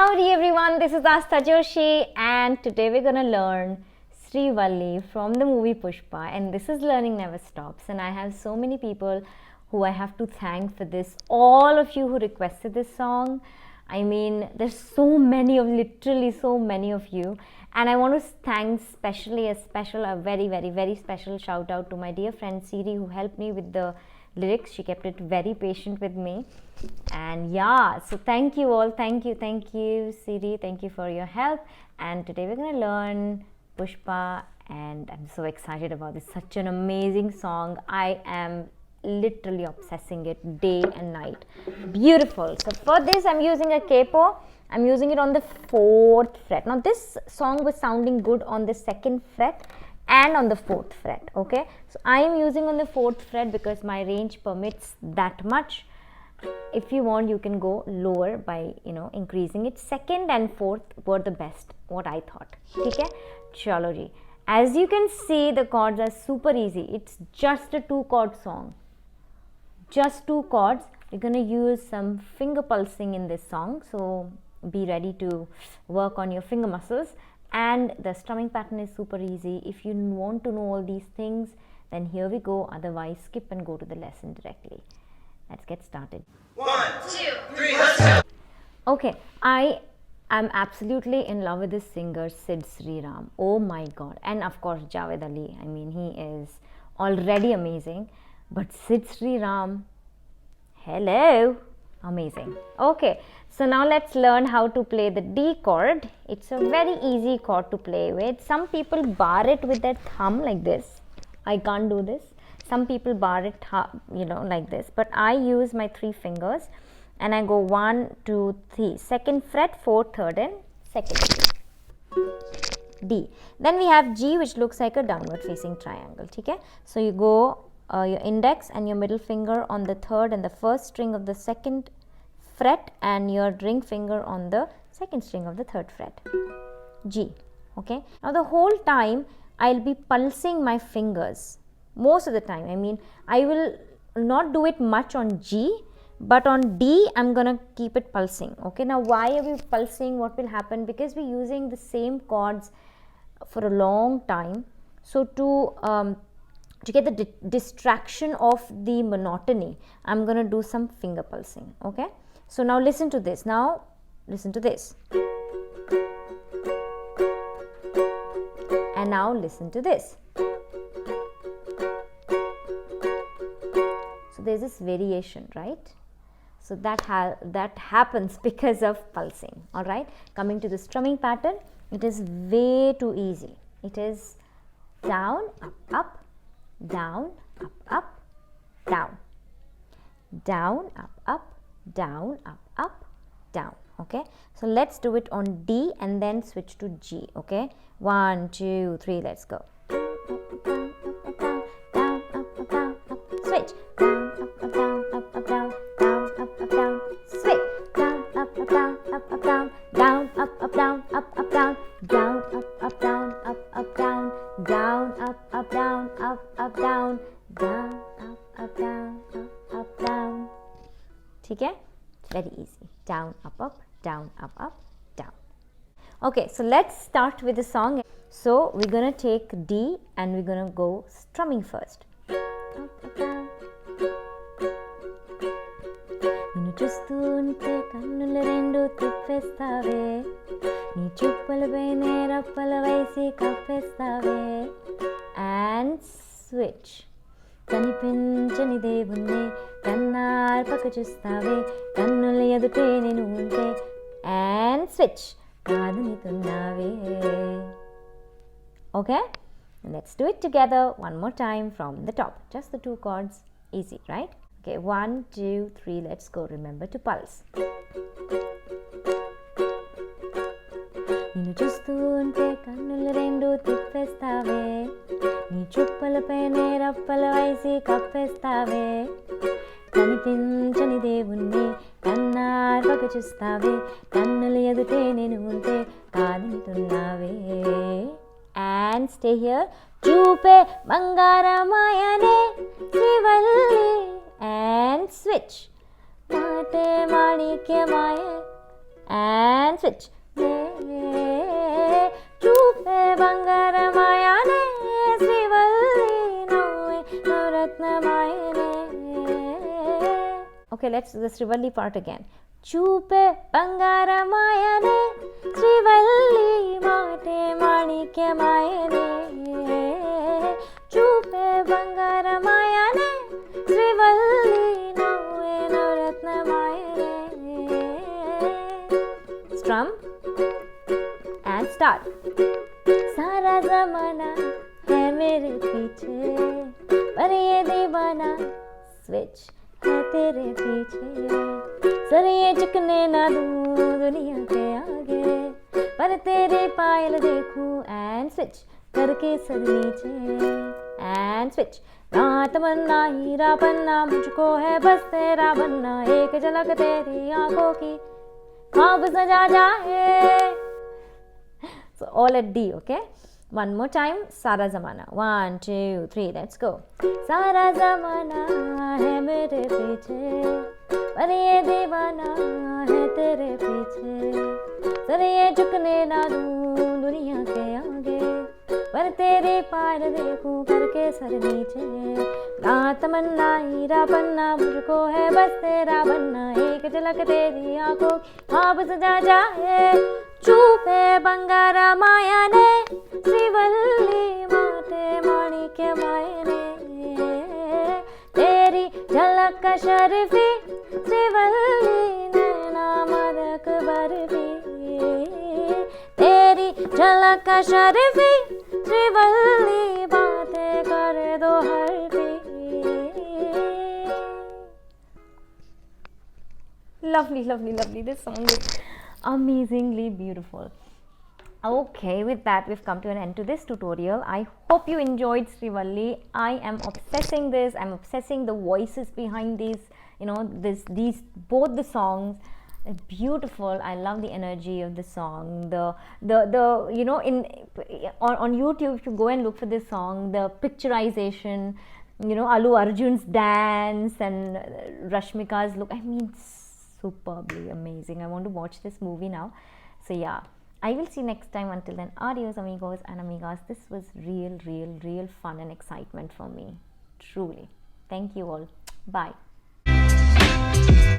Howdy everyone, this is Asta Joshi and today we're gonna learn Srivalli from the movie Pushpa, and this is Learning Never Stops, and I have so many people who I have to thank for this. All of you who requested this song. I mean, there's so many of, literally so many of you, and I want to thank a very special shout out to my dear friend Siri, who helped me with the lyrics. She kept it very patient with me, and yeah, so thank you all. Thank you Siri, thank you for your help. And today we're gonna learn Pushpa, and I'm so excited about this. Such an amazing song. I am literally obsessing it day and night. Beautiful. So for this I'm using a capo. I'm using it on the 4th fret. Now this song was sounding good on the 2nd fret and on the 4th fret. Okay, so I am using on the 4th fret because my range permits that much. If you want, you can go lower by increasing it. 2nd and 4th were the best, what I thought. Okay, chalo ji. As you can see, the chords are super easy. It's just a 2-chord song, just 2 chords. We're going to use some finger pulsing in this song, so be ready to work on your finger muscles. And the strumming pattern is super easy. If you want to know all these things, then here we go. Otherwise, skip and go to the lesson directly. Let's get started. 1, 2, 3, let's go! Okay, I am absolutely in love with this singer Sid Sriram. Oh my god. And of course Javed Ali. I mean, he is already amazing, but Sid Sriram, hello, amazing. Okay, so now let's learn how to play the D chord. It's a very easy chord to play with. Some people bar it with their thumb like this. I can't do this. Some people bar it like this, but I use my 3 fingers and I go 1, 2, 3, 2nd fret, 4th, 3rd and 2nd D. Then we have G, which looks like a downward facing triangle. Okay, so you go your index and your middle finger on the 3rd and the 1st string of the 2nd fret, and your ring finger on the 2nd string of the 3rd fret, G. Okay, now the whole time I'll be pulsing my fingers most of the time. I mean, I will not do it much on G, but on D I'm gonna keep it pulsing. Okay, now why are we pulsing? What will happen? Because we're using the same chords for a long time, so to get the distraction of the monotony, I'm gonna do some finger pulsing. Okay, so now listen to this. Now listen to this, and now listen to this. So there's this variation, right? So that happens because of pulsing. All right, coming to the strumming pattern, it is way too easy. It is down, up, up, down, up, up, down, down, up, up, down, up, up, down. Okay, so let's do it on D and then switch to G. Okay, 1, 2, 3, let's go. Switch. ठीक है, very easy. Down, up, up, down, up, up, down. Okay, so let's start with the song. So we're gonna take D and we're gonna go strumming first. నిన్ను చూస్తుంటే కన్నుల రెండు తిప్పేస్తావే, నీ చూపులపైనే రప్పల వేసి కప్పేస్తావే. And switch. కనిపించని దేవుణ్ణి కన్నార్పక చూస్తావే, కన్నుల ఎదుటే నేను ఉంటే. And switch. కాదనితున్నావే. Okay, let's do it together one more time from the top. Just the 2 chords. Easy, right? Okay, 1, 2, 3, let's go. Remember to pulse. నిన్ను చూస్తూ ఉంటే కన్నులు రెండు తిప్పేస్తావే, నీ చుప్పలపైనే రప్పల వేసి కప్పేస్తావే, కనిపించని దేవుణ్ణి కన్నార్పక చూస్తావే, కన్నుల ఎదుటే నేను ఉంటే కాదంటున్నావే. And stay here. చూపే బంగారమాయనే శ్రీవల్లి. And switch. మాటే మాణిక్యమాయ. And switch. Chupe bangaramaya ne Srivalli noe navratnamaya ne. Okay, let's do the Srivalli part again. Chupe bangaramaya ne Srivalli mate manikyamaya ne. Chupe bangaramaya ne Srivalli noe navratnamaya ne. Strum and start. सारा ज़माना है मेरे पीछे पर ये दीवाना switch है तेरे पीछे. सर ये झुकने ना दूँ दुनिया के आगे पर तेरे पायल देखूं एंड स्विच करके सर नीचे एंड स्विच. ना तमन्ना हीरा बनना मुझको है बस तेरा बनना. एक झलक तेरी आंखों की ख्वाब सजा जाए. So all at D, okay? One more time, सारा ज़माना. 1, 2, 3, let's go. सारा ज़माना है मेरे पीछे पर ये दीवाना है तेरे पीछे. सर ये झुकने ना दूँ दुनिया के आगे पर तेरे पार देखूं करके सर नीचे. ना तमन्ना हीरा बनना मुझको है बस तेरा बनना. एक झलक तेरी आंखों की ख्वाब सजा जाए. चूपे बंगारामाया ने श्रीवल्ली माटे माणिक्यमय ने. तेरी झलक का शर्फी श्रीवल्ली नैना मदक बर्फी. तेरी झलक का शर्फी श्रीवल्ली बातें कर दो हरफी. Lovely, lovely, lovely. This song is amazingly beautiful. Okay, with that we've come to an end to this tutorial. I hope you enjoyed Srivalli. I am obsessing this. I'm obsessing the voices behind these, these both the songs. They're beautiful. I love the energy of the song. On YouTube, if you go and look for this song, the picturization, Allu Arjun's dance and Rashmika's look, I mean, superbly amazing. I want to watch this movie now. So yeah, I will see you next time. Until then, adios amigos and amigas. This was real fun and excitement for me. Truly. Thank you all. Bye.